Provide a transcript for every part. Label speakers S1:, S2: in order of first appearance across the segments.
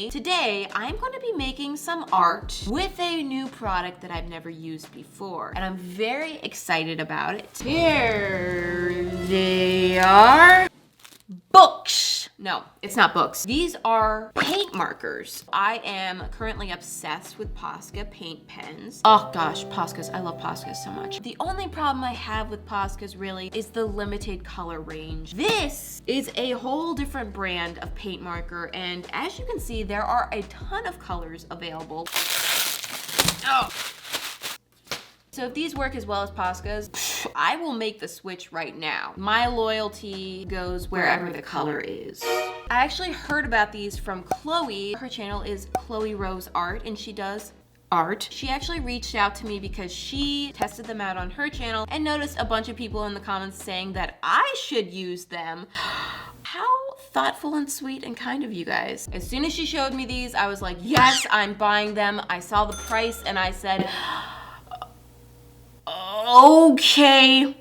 S1: family. Today, I'm going to be making some art with a new product that I've never used before, and I'm very excited about it. Here they are. Books. No, it's not books. These are paint markers. I am currently obsessed with Posca paint pens. Oh gosh, Poscas. I love Poscas so much. The only problem I have with Poscas really is the limited color range. This is a whole different brand of paint marker, and as you can see, there are a ton of colors available. Oh. So if these work as well as Poscas, I will make the switch right now. My loyalty goes wherever the color is. I actually heard about these from Chloe. Her channel is Chloe Rose Art, and she does art. She actually reached out to me because she tested them out on her channel and noticed a bunch of people in the comments saying that I should use them. How thoughtful and sweet and kind of you guys. As soon as she showed me these, I was like, yes, I'm buying them. I saw the price and I said, okay,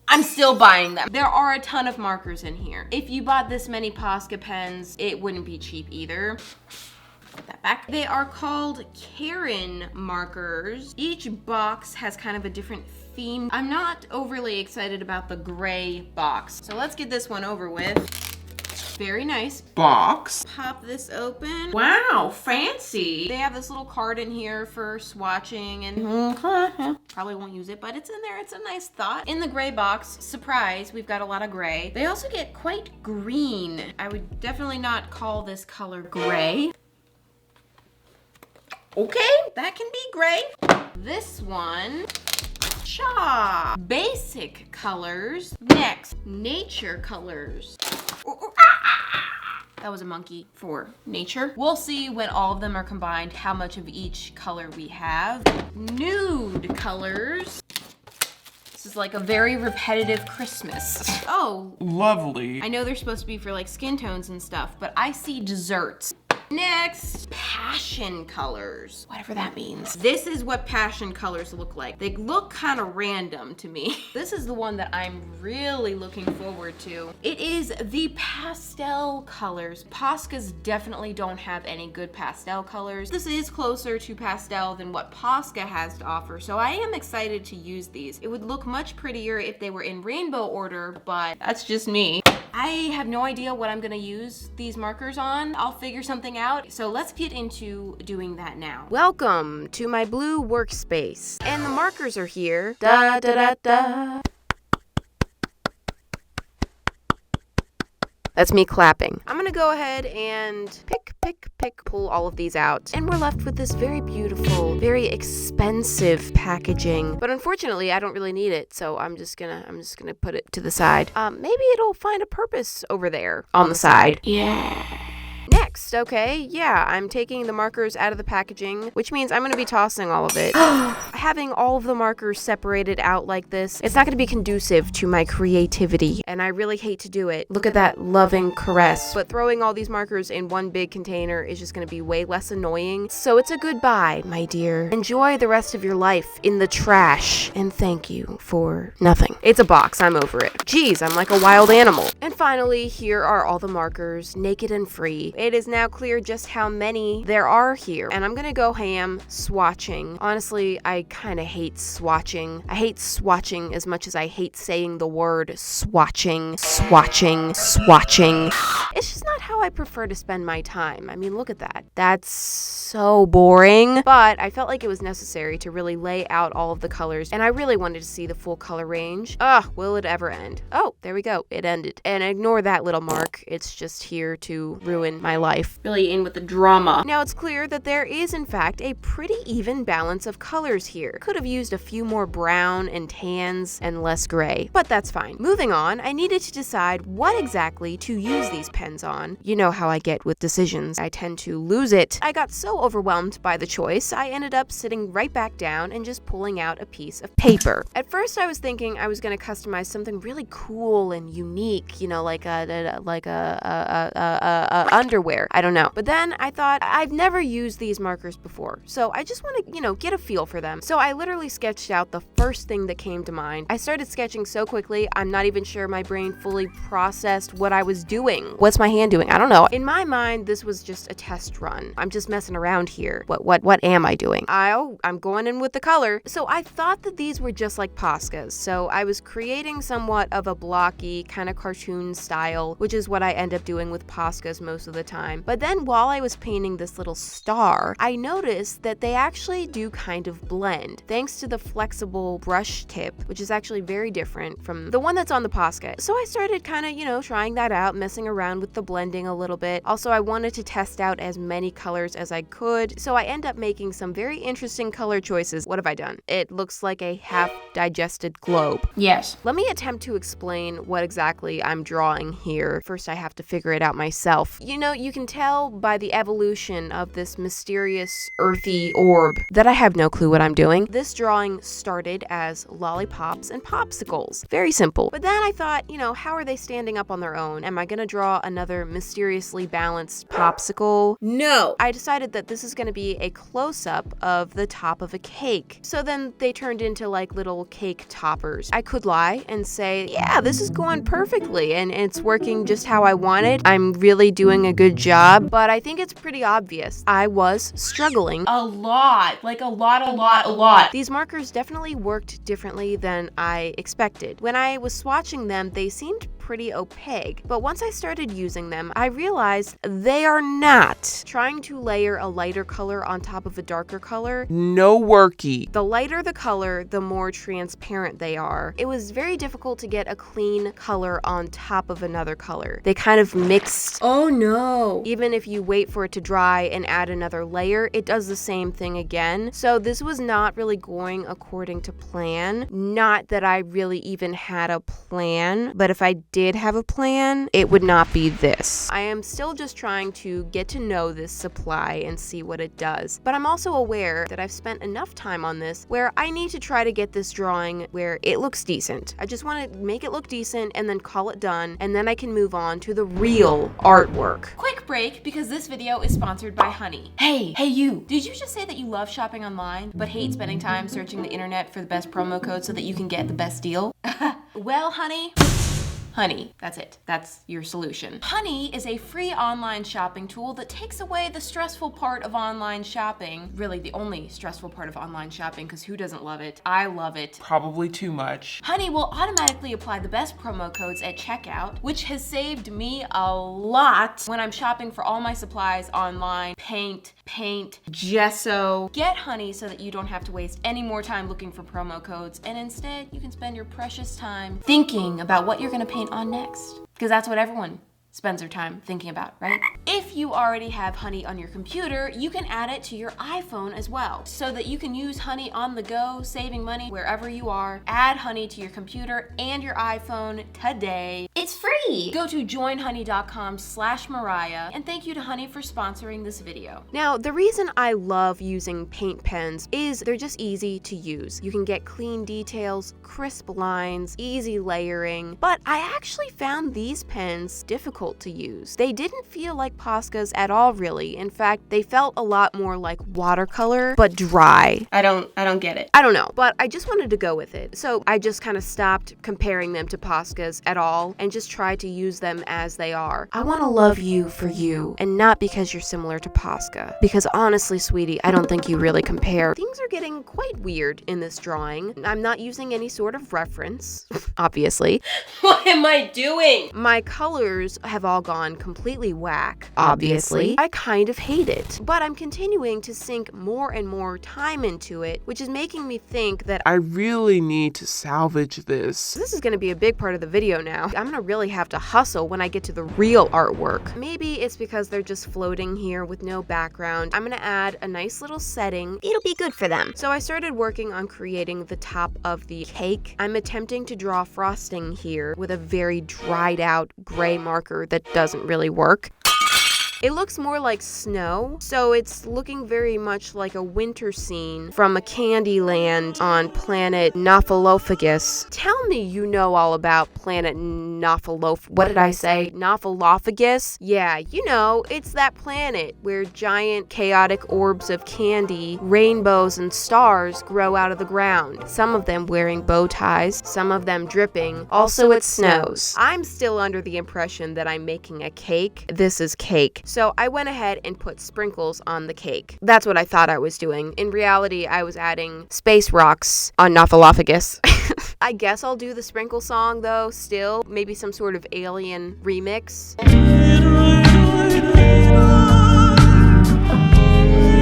S1: I'm still buying them. There are a ton of markers in here. If you bought this many Posca pens, it wouldn't be cheap either. Put that back. They are called Karin markers. Each box has kind of a different theme. I'm not overly excited about the gray box. So let's get this one over with. Very nice box. Pop this open. Wow, fancy. They have this little card in here for swatching and probably won't use it, but it's in there. It's a nice thought. In the gray box, surprise, we've got a lot of gray. They also get quite green. I would definitely not call this color gray. Okay, that can be gray. This one, cha. Basic colors. Next, nature colors. That was a monkey for nature. We'll see when all of them are combined how much of each color we have. Nude colors. This is like a very repetitive Christmas. Oh.
S2: Lovely.
S1: I know they're supposed to be for like skin tones and stuff, but I see desserts. Next, passion colors, whatever that means. This is what passion colors look like. They look kind of random to me. This is the one that I'm really looking forward to. It is the pastel colors. Poscas definitely don't have any good pastel colors. This is closer to pastel than what Posca has to offer, so I am excited to use these. It would look much prettier if they were in rainbow order, but that's just me. I have no idea what I'm gonna use these markers on. I'll figure something out. So let's get into doing that now. Welcome to my blue workspace. And the markers are here. Da da da da. That's me clapping. I'm gonna go ahead and pick, pull all of these out. And we're left with this very beautiful, very expensive packaging. But unfortunately, I don't really need it, so I'm just gonna put it to the side. Maybe it'll find a purpose over there on the side. Yeah. Next, okay, yeah, I'm taking the markers out of the packaging, which means I'm going to be tossing all of it. Having all of the markers separated out like this, it's not going to be conducive to my creativity, and I really hate to do it. Look at that loving caress. But throwing all these markers in one big container is just going to be way less annoying. So it's a goodbye, my dear. Enjoy the rest of your life in the trash, and thank you for nothing. It's a box, I'm over it. Geez, I'm like a wild animal. And finally, here are all the markers, naked and free. It is now clear just how many there are here, and I'm gonna go ham swatching. Honestly, I kind of hate swatching. I hate swatching as much as I hate saying the word swatching. It's just not how I prefer to spend my time. I mean, look at that. That's so boring. But I felt like it was necessary to really lay out all of the colors, and I really wanted to see the full color range. Will it ever end? Oh, there we go. It ended. And ignore that little mark. It's just here to ruin my life. Really in with the drama. Now it's clear that there is in fact a pretty even balance of colors here. Could have used a few more brown and tans and less gray, but that's fine. Moving on, I needed to decide what exactly to use these pens on. You know how I get with decisions. I tend to lose it. I got so overwhelmed by the choice, I ended up sitting right back down and just pulling out a piece of paper. At first I was thinking I was going to customize something really cool and unique, you know, like a underwear there. I don't know. But then I thought, I've never used these markers before, so I just want to, get a feel for them. So I literally sketched out the first thing that came to mind. I started sketching so quickly, I'm not even sure my brain fully processed what I was doing. What's my hand doing? I don't know. In my mind, this was just a test run. I'm just messing around here. What am I doing? I'm going in with the color. So I thought that these were just like Poscas. So I was creating somewhat of a blocky kind of cartoon style, which is what I end up doing with Poscas most of the time. But then while I was painting this little star, I noticed that they actually do kind of blend, thanks to the flexible brush tip, which is actually very different from the one that's on the Posca. So I started kind of, trying that out, messing around with the blending a little bit. Also, I wanted to test out as many colors as I could, so I end up making some very interesting color choices. What have I done? It looks like a half-digested globe. Yes. Let me attempt to explain what exactly I'm drawing here. First, I have to figure it out myself. You can tell by the evolution of this mysterious earthy orb that I have no clue what I'm doing. This drawing started as lollipops and popsicles. Very simple. But then I thought, how are they standing up on their own? Am I gonna draw another mysteriously balanced popsicle? No! I decided that this is gonna be a close-up of the top of a cake. So then they turned into like little cake toppers. I could lie and say, yeah, this is going perfectly and it's working just how I wanted. I'm really doing a good job, but I think it's pretty obvious. I was struggling a lot. Like a lot. These markers definitely worked differently than I expected. When I was swatching them, they seemed pretty opaque, but once I started using them, I realized they are not. Trying to layer a lighter color on top of a darker color, no worky. The lighter the color, the more transparent they are. It was very difficult to get a clean color on top of another color. They kind of mixed. Oh no. Even if you wait for it to dry and add another layer, it does the same thing again. So this was not really going according to plan. Not that I really even had a plan, but if I did have a plan, it would not be this. I am still just trying to get to know this supply and see what it does. But I'm also aware that I've spent enough time on this where I need to try to get this drawing where it looks decent. I just want to make it look decent and then call it done, and then I can move on to the real artwork. Quick break because this video is sponsored by Honey. Hey you! Did you just say that you love shopping online but hate spending time searching the internet for the best promo code so that you can get the best deal? Well, Honey, that's it. That's your solution. Honey is a free online shopping tool that takes away the stressful part of online shopping. Really, the only stressful part of online shopping, because who doesn't love it? I love it.
S2: Probably too much.
S1: Honey will automatically apply the best promo codes at checkout, which has saved me a lot when I'm shopping for all my supplies online. Paint, gesso. Get Honey so that you don't have to waste any more time looking for promo codes, and instead you can spend your precious time thinking about what you're gonna paint on next, because that's what everyone spends their time thinking about, right? If you already have Honey on your computer, you can add it to your iPhone as well, so that you can use Honey on the go, saving money wherever you are. Add Honey to your computer and your iPhone today. It's free! Go to joinhoney.com/Mariah, and thank you to Honey for sponsoring this video. Now, the reason I love using paint pens is they're just easy to use. You can get clean details, crisp lines, easy layering, but I actually found these pens difficult to use. They didn't feel like Poscas at all, really. In fact, they felt a lot more like watercolor, but dry. I don't get it. I don't know, but I just wanted to go with it. So I just kind of stopped comparing them to Poscas at all and just tried to use them as they are. I want to love you for you, and not because you're similar to Posca. Because honestly, sweetie, I don't think you really compare. Things are getting quite weird in this drawing. I'm not using any sort of reference, obviously. What am I doing? My colors have all gone completely whack, obviously. I kind of hate it, but I'm continuing to sink more and more time into it, which is making me think that
S2: I really need to salvage this.
S1: This is going to be a big part of the video now. I'm going to really have to hustle when I get to the real artwork. Maybe it's because they're just floating here with no background. I'm going to add a nice little setting. It'll be good for them. So I started working on creating the top of the cake. I'm attempting to draw frosting here with a very dried out gray marker that doesn't really work. It looks more like snow, so it's looking very much like a winter scene from a Candyland on planet Nophalophagus. Tell me you know all about planet what did I say? Nophalophagus? Yeah, you know, it's that planet where giant chaotic orbs of candy, rainbows, and stars grow out of the ground. Some of them wearing bow ties, some of them dripping. Also, it snows. I'm still under the impression that I'm making a cake. This is cake. So I went ahead and put sprinkles on the cake. That's what I thought I was doing. In reality, I was adding space rocks on Nophalophagus. I guess I'll do the sprinkle song though, still. Maybe some sort of alien remix.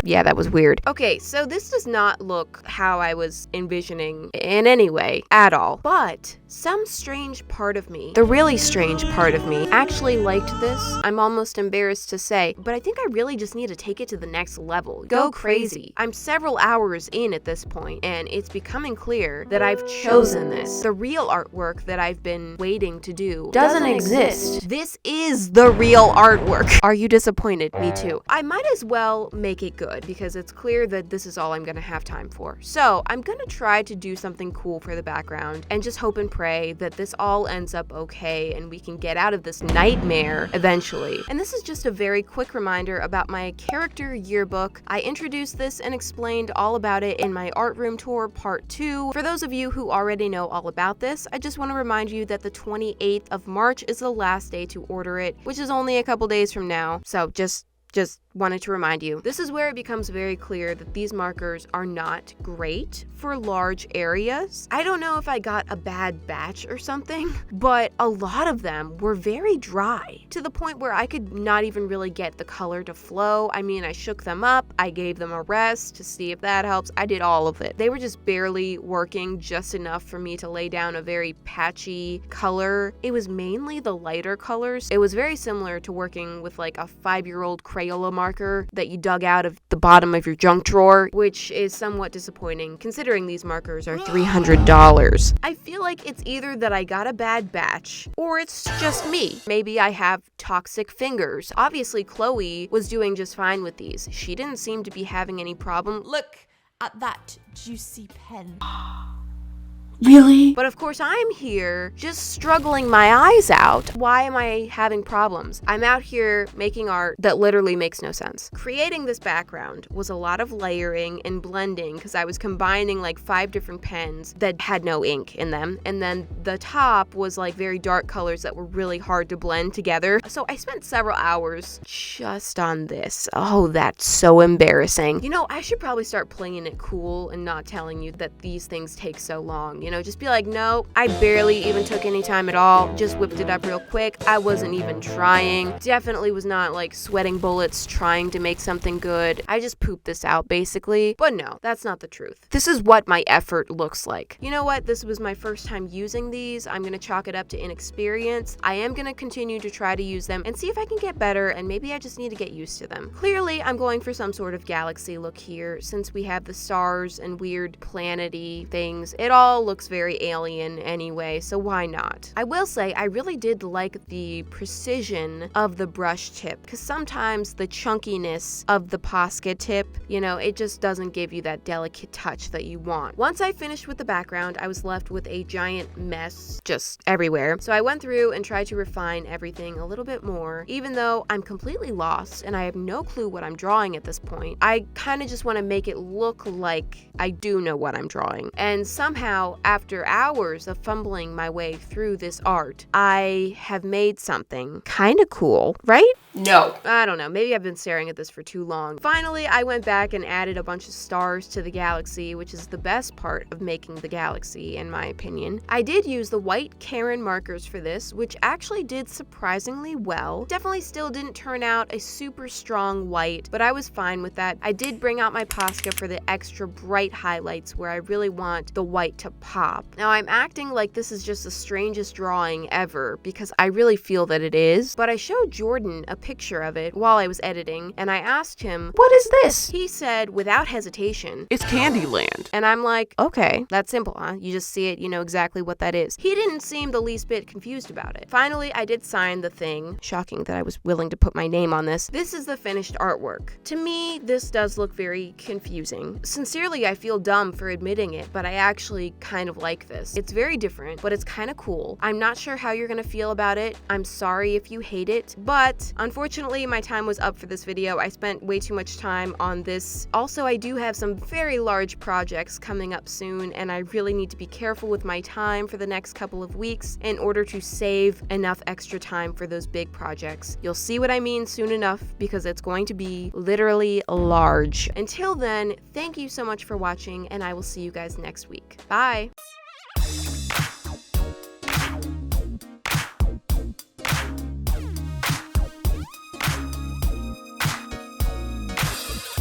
S1: Yeah, that was weird. Okay, so this does not look how I was envisioning in any way at all. But some strange part of me, the really strange part of me, actually liked this. I'm almost embarrassed to say, but I think I really just need to take it to the next level. Go crazy. I'm several hours in at this point, and it's becoming clear that I've chosen this. The real artwork that I've been waiting to do doesn't exist. This is the real artwork. Are you disappointed? Me too. I might as well make it good, because it's clear that this is all I'm gonna have time for. So I'm gonna try to do something cool for the background and just hope and pray that this all ends up okay and we can get out of this nightmare eventually. And this is just a very quick reminder about my character yearbook. I introduced this and explained all about it in my art room tour part 2. For those of you who already know all about this, I just want to remind you that the 28th of March is the last day to order it, which is only a couple days from now. So just wanted to remind you. This is where it becomes very clear that these markers are not great for large areas. I don't know if I got a bad batch or something, but a lot of them were very dry to the point where I could not even really get the color to flow. I mean, I shook them up, I gave them a rest to see if that helps. I did all of it. They were just barely working just enough for me to lay down a very patchy color. It was mainly the lighter colors. It was very similar to working with like a 5-year-old Crayola marker that you dug out of the bottom of your junk drawer, which is somewhat disappointing considering these markers are $300. I feel like it's either that I got a bad batch or it's just me. Maybe I have toxic fingers. Obviously, Chloe was doing just fine with these. She didn't seem to be having any problem.
S3: Look at that juicy pen.
S1: Really? But of course I'm here just struggling my eyes out. Why am I having problems? I'm out here making art that literally makes no sense. Creating this background was a lot of layering and blending because I was combining like 5 different pens that had no ink in them. And then the top was like very dark colors that were really hard to blend together. So I spent several hours just on this. Oh, that's so embarrassing. You know, I should probably start playing it cool and not telling you that these things take so long. You know, just be like, no, I barely even took any time at all. Just whipped it up real quick. I wasn't even trying. Definitely was not like sweating bullets trying to make something good. I just pooped this out basically. But no, that's not the truth. This is what my effort looks like. You know what? This was my first time using these. I'm gonna chalk it up to inexperience. I am gonna continue to try to use them and see if I can get better, and maybe I just need to get used to them. Clearly, I'm going for some sort of galaxy look here since we have the stars and weird planety things. It all looks very alien anyway, so why not? I will say I really did like the precision of the brush tip, because sometimes the chunkiness of the Posca tip, you know, it just doesn't give you that delicate touch that you want. Once I finished with the background, I was left with a giant mess just everywhere. So I went through and tried to refine everything a little bit more, even though I'm completely lost and I have no clue what I'm drawing at this point. I kind of just want to make it look like I do know what I'm drawing. And somehow, after hours of fumbling my way through this art, I have made something kind of cool, right?
S3: No.
S1: I don't know, maybe I've been staring at this for too long. Finally, I went back and added a bunch of stars to the galaxy, which is the best part of making the galaxy, in my opinion. I did use the white Karin markers for this, which actually did surprisingly well. Definitely still didn't turn out a super strong white, but I was fine with that. I did bring out my Posca for the extra bright highlights where I really want the white to pop top. Now I'm acting like this is just the strangest drawing ever because I really feel that it is, but I showed Jordan a picture of it while I was editing and I asked him,
S2: What is this?
S1: he said without hesitation,
S2: It's Candyland.
S1: and I'm like, okay, that's simple, huh? You just see it, you know exactly what that is. He didn't seem the least bit confused about it. Finally, I did sign the thing. Shocking that I was willing to put my name on this. This is the finished artwork. To me, this does look very confusing. Sincerely, I feel dumb for admitting it, but I actually kind of like this. It's very different, but it's kind of cool. I'm not sure how you're gonna feel about it. I'm sorry if you hate it, but unfortunately, my time was up for this video. I spent way too much time on this. Also, I do have some very large projects coming up soon, and I really need to be careful with my time for the next couple of weeks in order to save enough extra time for those big projects. You'll see what I mean soon enough because it's going to be literally large. Until then, thank you so much for watching, and I will see you guys next week. Bye!